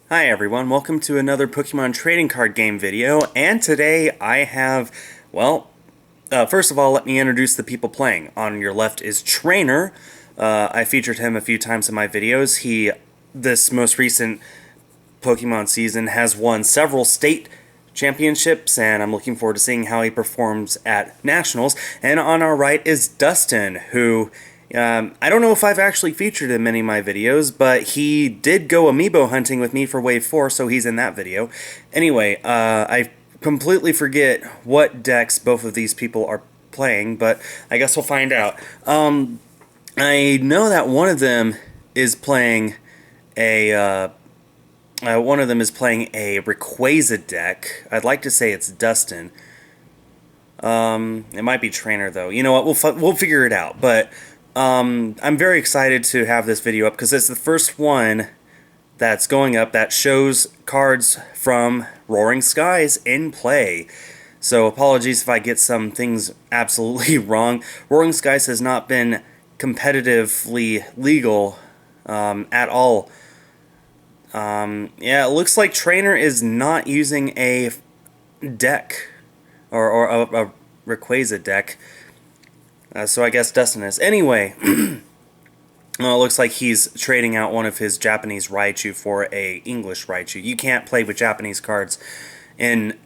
Hi everyone, welcome to another Pokemon trading card game video, and today I have, first of all, let me introduce the people playing. On your left is Treynor. I featured him a few times in my videos. This most recent Pokemon season, has won several state championships, and I'm looking forward to seeing how he performs at Nationals. And on our right is Dustin, who I don't know if I've actually featured him in any of my videos, but he did go amiibo hunting with me for Wave 4, so he's in that video. Anyway, I completely forget what decks both of these people are playing, but I guess we'll find out. I know that one of them is playing a Rayquaza deck. I'd like to say it's Dustin. It might be Treynor though. You know what? We'll figure it out. But I'm very excited to have this video up because it's the first one that's going up that shows cards from Roaring Skies in play. So apologies if I get some things absolutely wrong. Roaring Skies has not been competitively legal at all. Yeah, it looks like Treynor is not using a deck or a Rayquaza deck. So I guess Dustin is. Anyway, well, it looks like he's trading out one of his Japanese Raichu for a English Raichu. You can't play with Japanese cards in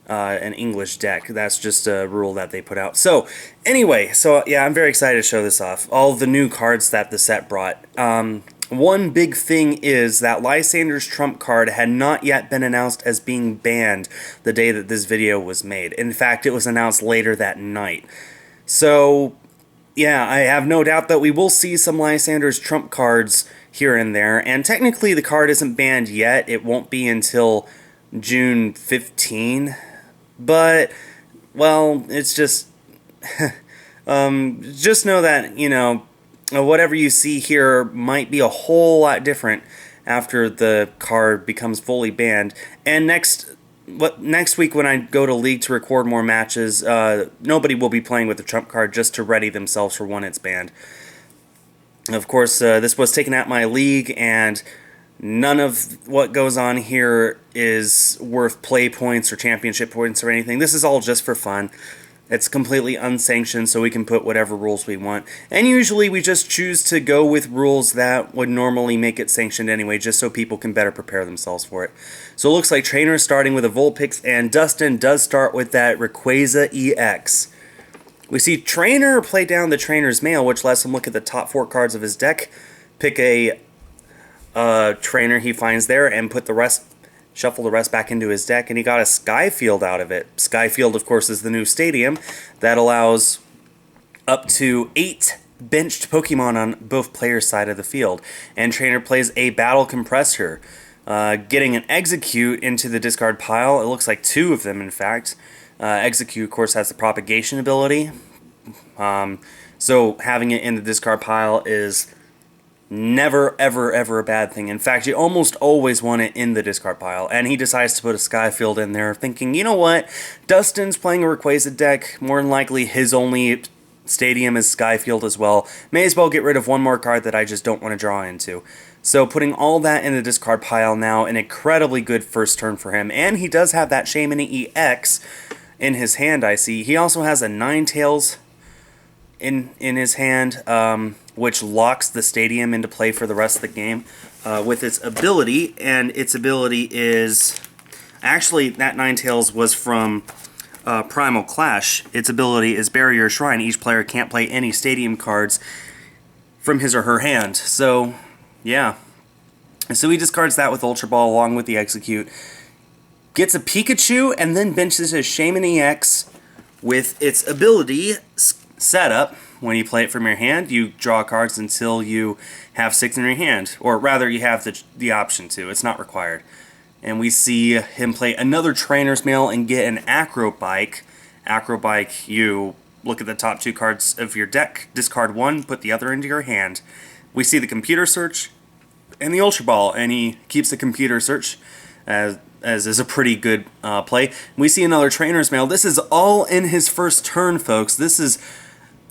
an English deck. That's just a rule that they put out. So anyway, yeah, I'm very excited to show this off. All the new cards that the set brought. One big thing is that Lysander's Trump card had not yet been announced as being banned the day that this video was made. In fact, it was announced later that night. So, yeah, I have no doubt that we will see some Lysander's Trump cards here and there. And technically, the card isn't banned yet. It won't be until June 15. But, well, it's just... just know that, you know, whatever you see here might be a whole lot different after the card becomes fully banned. And next week when I go to League to record more matches, nobody will be playing with the Trump card just to ready themselves for when it's banned. Of course, this was taken out my League, and none of what goes on here is worth play points or championship points or anything. This is all just for fun. It's completely unsanctioned, so we can put whatever rules we want. And usually we just choose to go with rules that would normally make it sanctioned anyway, just so people can better prepare themselves for it. So it looks like Treynor is starting with a Vulpix, and Dustin does start with that Rayquaza EX. We see Treynor play down the Trainer's Mail, which lets him look at the top 4 cards of his deck, pick a trainer he finds there, and shuffle the rest back into his deck, and he got a Skyfield out of it. Skyfield, of course, is the new stadium that allows up to 8 benched Pokemon on both players' side of the field. And Treynor plays a Battle Compressor, getting an Execute into the discard pile. It looks like 2 of them, in fact. Execute, of course, has the propagation ability. So having it in the discard pile is never, ever, ever a bad thing. In fact, you almost always want it in the discard pile. And he decides to put a Skyfield in there, thinking, you know what? Dustin's playing a Rayquaza deck. More than likely, his only stadium is Skyfield as well. May as well get rid of one more card that I just don't want to draw into. So putting all that in the discard pile now, an incredibly good first turn for him. And he does have that Shaman EX in his hand, I see. He also has a Ninetales in his hand, which locks the stadium into play for the rest of the game with its ability. And its ability is... Actually, that Ninetales was from Primal Clash. Its ability is Barrier Shrine. Each player can't play any stadium cards from his or her hand. So, yeah. So he discards that with Ultra Ball along with the Execute. Gets a Pikachu and then benches his Shaman EX with its ability setup. When you play it from your hand, you draw cards until you have 6 in your hand. Or rather, you have the option to. It's not required. And we see him play another Trainer's Mail and get an Acrobike. Acrobike, you look at the top 2 cards of your deck, discard 1, put the other into your hand. We see the Computer Search and the Ultra Ball, and he keeps the Computer Search as is a pretty good play. We see another Trainer's Mail. This is all in his first turn, folks.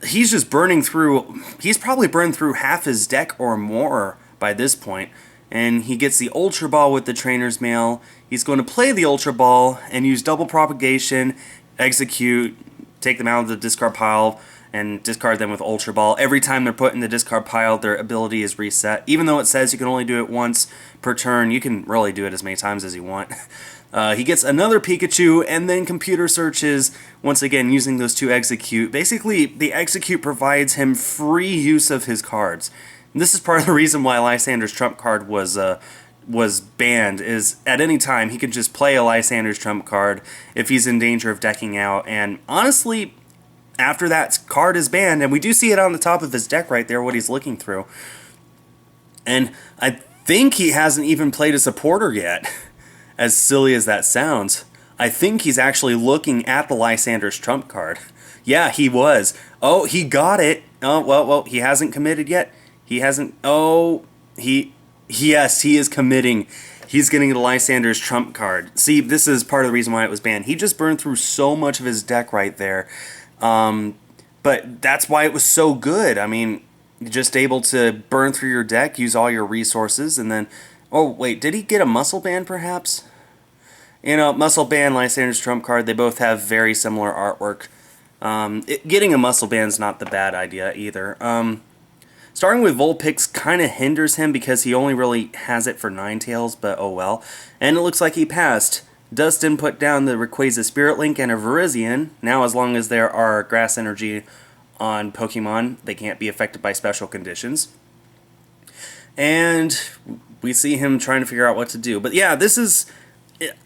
He's just burning through... He's probably burned through half his deck or more by this point. and he gets the Ultra Ball with the Trainer's Mail. He's going to play the Ultra Ball and use double propagation, execute, take them out of the discard pile, and discard them with Ultra Ball. Every time they're put in the discard pile, their ability is reset. Even though it says you can only do it once per turn, you can really do it as many times as you want. He gets another Pikachu, and then computer searches, once again using those two execute. Basically, the execute provides him free use of his cards. And this is part of the reason why Lysander's trump card was banned, is at any time he could just play a Lysander's trump card if he's in danger of decking out. And honestly, after that card is banned, and we do see it on the top of his deck right there, what he's looking through. And I think he hasn't even played a supporter yet, as silly as that sounds. I think he's actually looking at the Lysander's trump card. Yeah, he was. Oh, he got it. Oh, well, he hasn't committed yet. He hasn't. Oh, yes, he is committing. He's getting the Lysander's trump card. See, this is part of the reason why it was banned. He just burned through so much of his deck right there. But that's why it was so good. I mean, you're just able to burn through your deck, use all your resources, and then... Oh, wait, did he get a Muscle Band, perhaps? You know, Muscle Band, Lysander's trump card, they both have very similar artwork. Getting a Muscle Band's not the bad idea, either. Starting with Vulpix kind of hinders him because he only really has it for Ninetales, but oh well. And it looks like he passed. Dustin put down the Rayquaza Spirit Link and a Virizion. Now, as long as there are Grass Energy on Pokemon, they can't be affected by special conditions. And we see him trying to figure out what to do. But yeah, this is...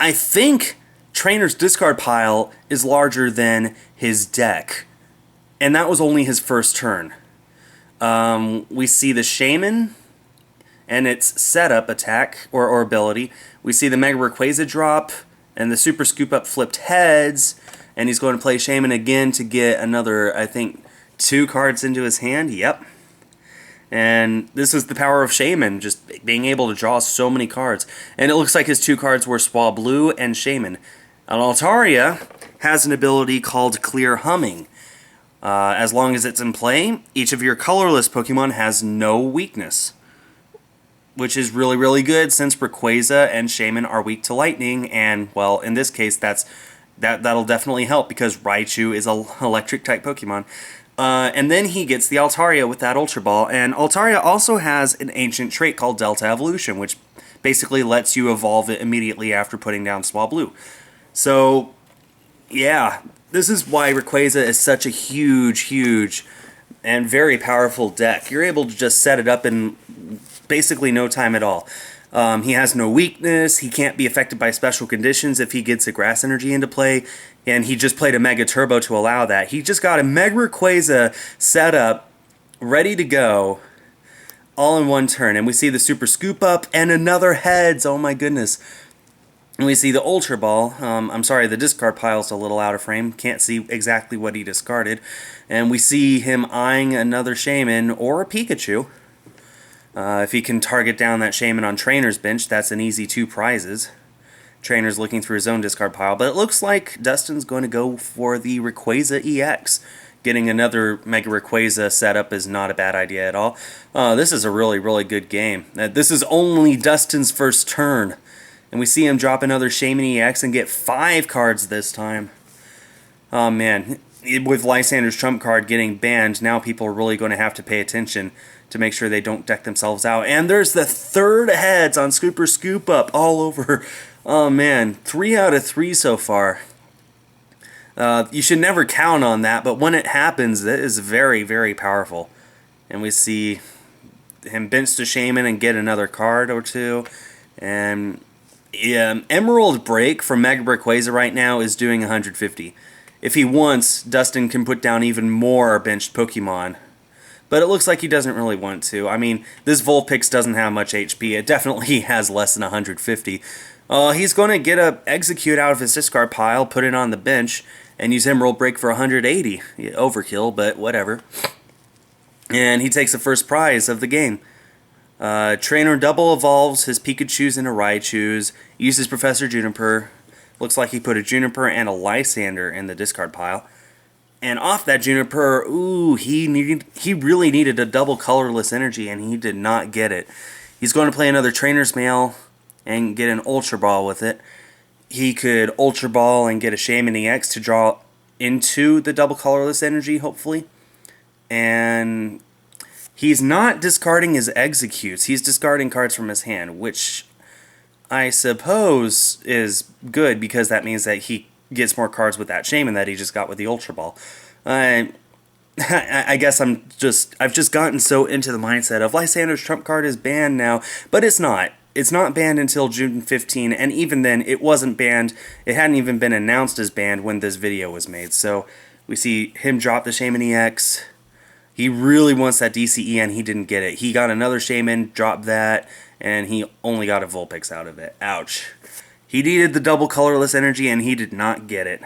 I think Trainor's discard pile is larger than his deck. And that was only his first turn. We see the Shaman and its setup attack or ability. We see the Mega Rayquaza drop and the Super Scoop Up flipped heads. And he's going to play Shaman again to get another, I think, 2 cards into his hand. Yep. And this is the power of Shaman, just being able to draw so many cards. And it looks like his 2 cards were Swablu and Shaman. And Altaria has an ability called Clear Humming. As long as it's in play, each of your colorless Pokemon has no weakness. Which is really, really good since Rayquaza and Shaman are weak to lightning. And, well, in this case, that'll definitely help because Raichu is an electric-type Pokemon. And then he gets the Altaria with that Ultra Ball. And Altaria also has an ancient trait called Delta Evolution, which basically lets you evolve it immediately after putting down Swablu. So, yeah, this is why Rayquaza is such a huge, and very powerful deck. You're able to just set it up in basically no time at all. He has no weakness, he can't be affected by special conditions if he gets a Grass Energy into play, and he just played a Mega Turbo to allow that. He just got a Mega Rayquaza set up, ready to go, all in one turn. And we see the Super Scoop Up and another Heads, oh my goodness. And we see the Ultra Ball. I'm sorry, the discard pile's a little out of frame. Can't see exactly what he discarded. And we see him eyeing another Shaman or a Pikachu. If he can target down that Shaman on Trainor's bench, that's an easy 2 prizes. Trainor's looking through his own discard pile. But it looks like Dustin's going to go for the Rayquaza EX. Getting another Mega Rayquaza setup is not a bad idea at all. This is a really, really good game. This is only Dustin's first turn. And we see him drop another Shaman EX and get 5 cards this time. Oh man, with Lysander's trump card getting banned, now people are really going to have to pay attention to make sure they don't deck themselves out. And there's the 3rd Heads on Scooper Scoop Up all over. Oh man, 3 out of 3 so far. You should never count on that, but when it happens, that is very, very powerful. And we see him bench to Shaman and get another card or 2. And Emerald Break from Mega Rayquaza right now is doing 150. If he wants, Dustin can put down even more benched Pokemon. But it looks like he doesn't really want to. I mean, this Vulpix doesn't have much HP. It definitely has less than 150. He's going to get a Execute out of his discard pile, put it on the bench, and use Emerald Break for 180. Overkill, but whatever. And he takes the first prize of the game. Treynor double evolves his Pikachus into Raichus, uses Professor Juniper. Looks like he put a Juniper and a Lysander in the discard pile. And off that Juniper, ooh, he really needed a double colorless energy, and he did not get it. He's going to play another Trainer's Mail and get an Ultra Ball with it. He could Ultra Ball and get a Shaman EX to draw into the double colorless energy, hopefully. And he's not discarding his executes. He's discarding cards from his hand, which I suppose is good because that means that he gets more cards with that Shaman that he just got with the Ultra Ball. I guess I've just gotten so into the mindset of Lysander's trump card is banned now, but it's not. It's not banned until June 15, and even then, it wasn't banned. It hadn't even been announced as banned when this video was made. So we see him drop the Shaman EX. He really wants that DCE, and he didn't get it. He got another Shaman, dropped that, and he only got a Vulpix out of it. Ouch. He needed the double colorless energy, and he did not get it.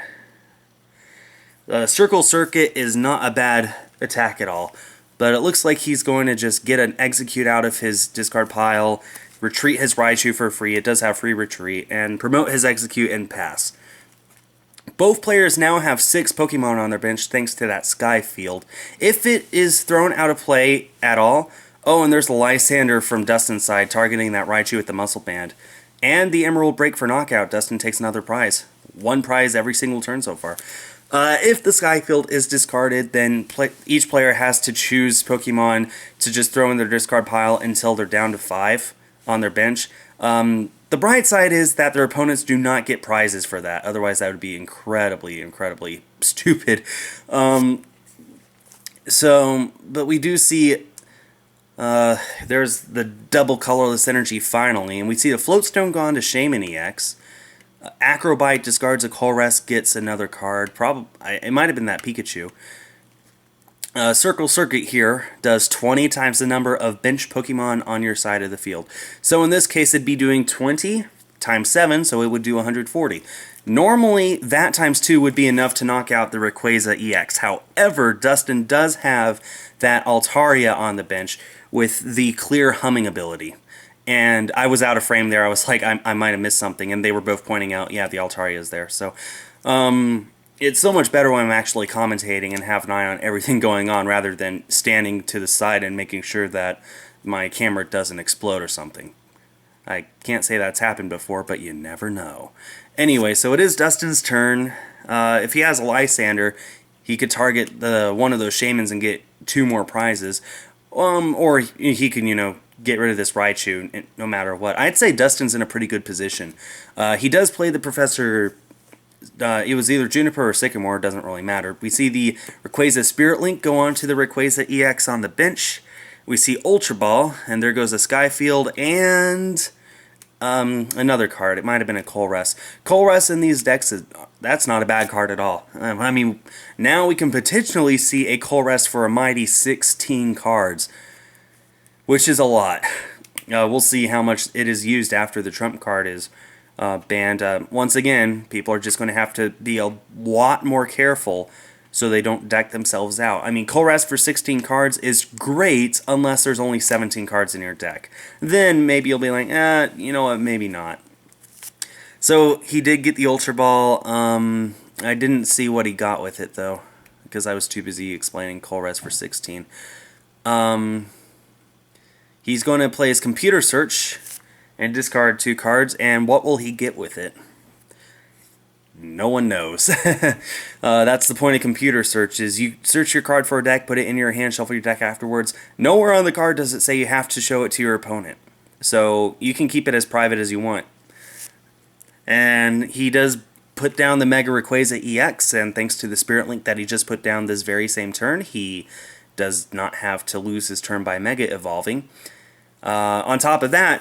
Circle Circuit is not a bad attack at all, but it looks like he's going to just get an execute out of his discard pile, retreat his Raichu for free, it does have free retreat, and promote his execute and pass. Both players now have 6 Pokemon on their bench thanks to that Sky Field. If it is thrown out of play at all, oh, and there's the Lysander from Dustin's side targeting that Raichu with the Muscle Band. And the Emerald Break for knockout, Dustin takes another prize. 1 prize every single turn so far. If the Sky Field is discarded, then each player has to choose Pokemon to just throw in their discard pile until they're down to 5 on their bench. The bright side is that their opponents do not get prizes for that. Otherwise, that would be incredibly, incredibly stupid. But we do see there's the double colorless energy finally, and we see the Floatstone gone to Shaman EX. Acrobite discards a Colress, gets another card. It might have been that Pikachu. Circle Circuit here does 20 times the number of bench Pokemon on your side of the field. So in this case, it'd be doing 20 times 7, so it would do 140. Normally, that times 2 would be enough to knock out the Rayquaza EX. However, Dustin does have that Altaria on the bench with the clear humming ability. And I was out of frame there. I was like, I might have missed something. And they were both pointing out, yeah, the Altaria is there. So it's so much better when I'm actually commentating and have an eye on everything going on rather than standing to the side and making sure that my camera doesn't explode or something. I can't say that's happened before, but you never know. Anyway, so it is Dustin's turn. If he has a Lysander, he could target one of those Shamans and get 2 more prizes. Or he can, get rid of this Raichu no matter what. I'd say Dustin's in a pretty good position. He does play the Professor. It was either Juniper or Sycamore, doesn't really matter. We see the Rayquaza Spirit Link go on to the Rayquaza EX on the bench. We see Ultra Ball, and there goes a Sky Field and another card. It might have been a Colress. Colress in these decks, that's not a bad card at all. I mean, now we can potentially see a Colress for a mighty 16 cards, which is a lot. We'll see how much it is used after the trump card is banned. Once again, people are just going to have to be a lot more careful so they don't deck themselves out. I mean, Colress for 16 cards is great unless there's only 17 cards in your deck. Then maybe you'll be like, you know what, maybe not. So he did get the Ultra Ball. I didn't see what he got with it, though, because I was too busy explaining Colress for 16. He's going to play his Computer Search and discard 2 cards, and what will he get with it? No one knows. That's the point of Computer Search, is you search your card for a deck, put it in your hand, shuffle your deck afterwards. Nowhere on the card does it say you have to show it to your opponent. So you can keep it as private as you want. And he does put down the Mega Rayquaza EX, and thanks to the Spirit Link that he just put down this very same turn, he does not have to lose his turn by Mega Evolving. On top of that,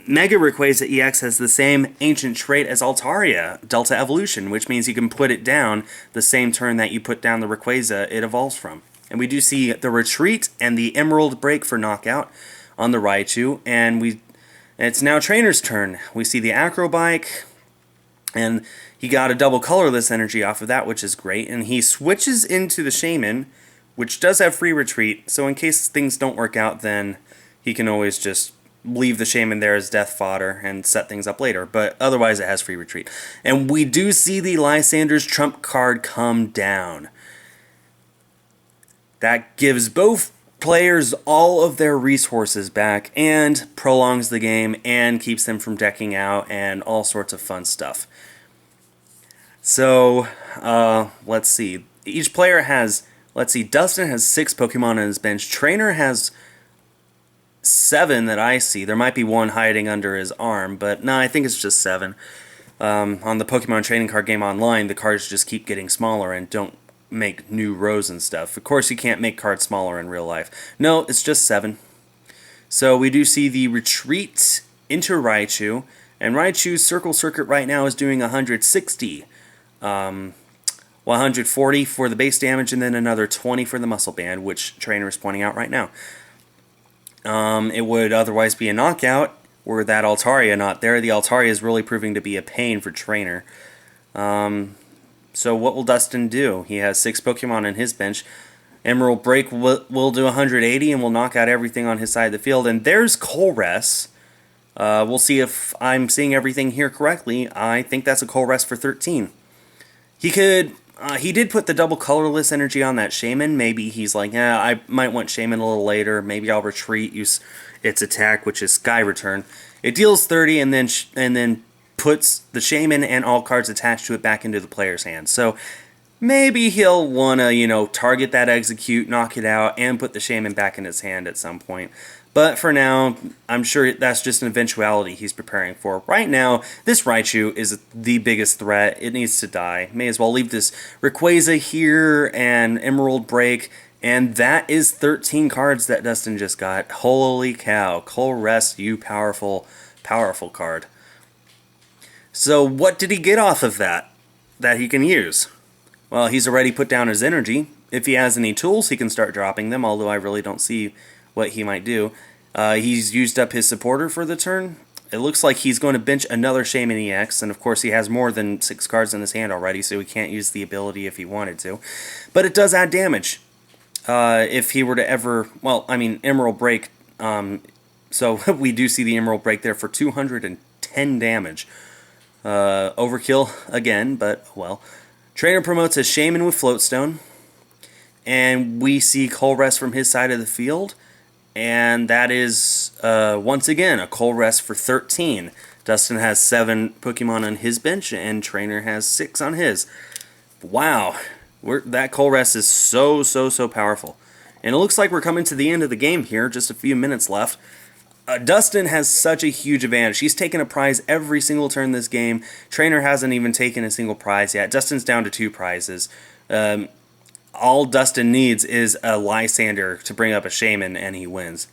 Mega Rayquaza EX has the same ancient trait as Altaria, Delta Evolution, which means you can put it down the same turn that you put down the Rayquaza it evolves from. And we do see the Retreat and the Emerald Break for knockout on the Raichu, and it's now Trainer's turn. We see the Acrobike, and he got a double colorless energy off of that, which is great, and he switches into the Shaman, which does have free retreat, so in case things don't work out, then he can always just leave the Shaman there as death fodder and set things up later, but otherwise it has free retreat. And we do see the Lysander's trump card come down. That gives both players all of their resources back and prolongs the game and keeps them from decking out and all sorts of fun stuff. So, let's see. Each player has, let's see, Dustin has 6 Pokemon on his bench. Treynor has 7 that I see. There might be one hiding under his arm, but no, I think it's just 7. On the Pokemon Trading Card Game Online, the cards just keep getting smaller and don't make new rows and stuff. Of course, you can't make cards smaller in real life. No, it's just 7. So we do see the retreat into Raichu, and Raichu's Circle Circuit right now is doing 160. 140 for the base damage, and then another 20 for the Muscle Band, which Treynor is pointing out right now. It would otherwise be a knockout were that Altaria not there. The Altaria is really proving to be a pain for Treynor. So what will Dustin do? He has 6 Pokemon on his bench. Emerald Break will do 180 and will knock out everything on his side of the field. And there's Colress. We'll see if I'm seeing everything here correctly. I think that's a Colress for 13. He did put the double colorless energy on that Shaman. Maybe he's like, yeah, I might want Shaman a little later. Maybe I'll retreat, use its attack, which is Sky Return. It deals 30 and then puts the Shaman and all cards attached to it back into the player's hand. So maybe he'll want to, target that Execute, knock it out, and put the Shaman back in his hand at some point. But for now, I'm sure that's just an eventuality he's preparing for. Right now, this Raichu is the biggest threat. It needs to die. May as well leave this Rayquaza here and Emerald Break. And that is 13 cards that Dustin just got. Holy cow. Colress, you powerful, powerful card. So what did he get off of that he can use? Well, he's already put down his energy. If he has any tools, he can start dropping them, although I really don't see what he might do. He's used up his supporter for the turn. It looks like he's going to bench another Shaman EX, and of course he has more than 6 cards in his hand already, so he can't use the ability if he wanted to. But it does add damage. If he were to ever, Emerald Break, so we do see the Emerald Break there for 210 damage. Overkill again, but well. Treynor promotes a Shaman with Floatstone, and we see Colress from his side of the field. And that is, once again, a Colress for 13. Dustin has 7 Pokemon on his bench, and Treynor has 6 on his. Wow. That Colress is so powerful. And it looks like we're coming to the end of the game here, just a few minutes left. Dustin has such a huge advantage. He's taken a prize every single turn this game. Treynor hasn't even taken a single prize yet. Dustin's down to 2 prizes. All Dustin needs is a Lysander to bring up a Shaman, and he wins.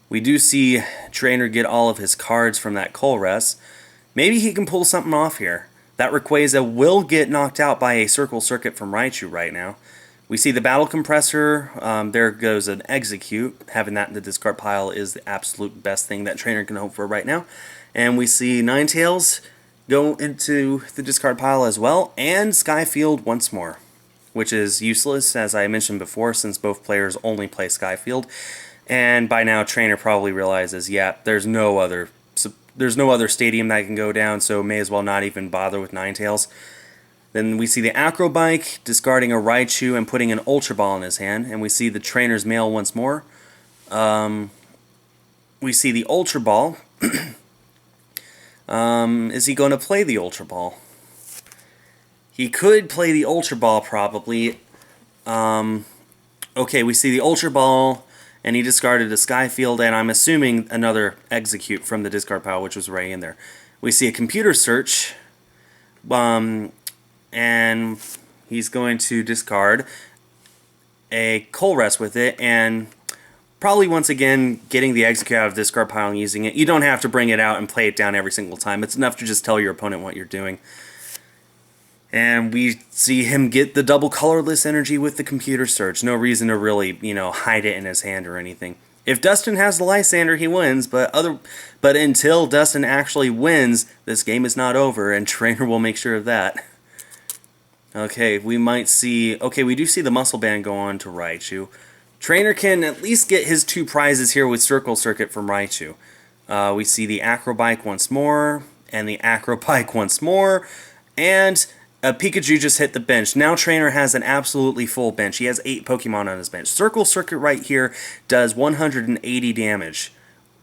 We do see Treynor get all of his cards from that Colress. Maybe he can pull something off here. That Rayquaza will get knocked out by a Circle Circuit from Raichu right now. We see the Battle Compressor. There goes an Execute. Having that in the discard pile is the absolute best thing that Treynor can hope for right now. And we see Ninetales go into the discard pile as well, and Skyfield once more, which is useless, as I mentioned before, since both players only play Skyfield. And by now, Treynor probably realizes, yeah, there's no other stadium that can go down, so may as well not even bother with Ninetales. Then we see the Acrobike discarding a Raichu and putting an Ultra Ball in his hand, and we see the Trainer's Mail once more. We see the Ultra Ball. Is he going to play the Ultra Ball? He could play the Ultra Ball, probably. Okay, we see the Ultra Ball, and he discarded a Skyfield, and I'm assuming another Execute from the discard pile, which was right in there. We see a Computer Search, and he's going to discard a Colress with it, and probably once again getting the Execute out of the discard pile and using it. You don't have to bring it out and play it down every single time. It's enough to just tell your opponent what you're doing. And we see him get the double colorless energy with the Computer Search. No reason to really, hide it in his hand or anything. If Dustin has the Lysander, he wins, but until Dustin actually wins, this game is not over, and Treynor will make sure of that. Okay, we might see... Okay, we do see the Muscle Band go on to Raichu. Treynor can at least get his 2 prizes here with Circle Circuit from Raichu. We see the Acrobike once more, and the Acrobike once more, and Pikachu just hit the bench. Now Treynor has an absolutely full bench. He has 8 Pokemon on his bench. Circle Circuit right here does 180 damage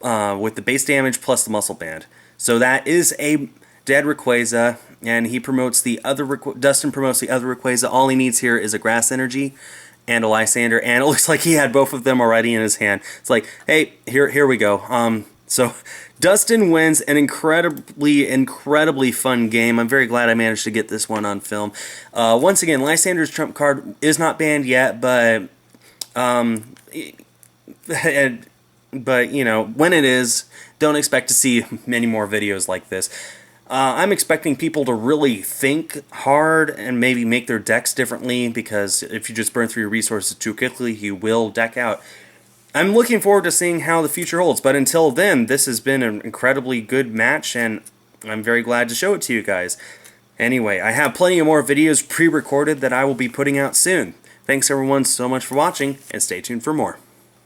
with the base damage plus the Muscle Band. So that is a dead Rayquaza, and he promotes the other Dustin promotes the other Rayquaza. All he needs here is a Grass Energy and a Lysander, and it looks like he had both of them already in his hand. It's like, hey, here we go. So Dustin wins an incredibly fun game. I'm very glad I managed to get this one on film. Once again, Lysander's trump card is not banned yet, but you know, when it is, don't expect to see many more videos like this. I'm expecting people to really think hard and maybe make their decks differently, because if you just burn through your resources too quickly, you will deck out. I'm looking forward to seeing how the future holds, but until then, this has been an incredibly good match, and I'm very glad to show it to you guys. Anyway, I have plenty of more videos pre-recorded that I will be putting out soon. Thanks everyone so much for watching, and stay tuned for more.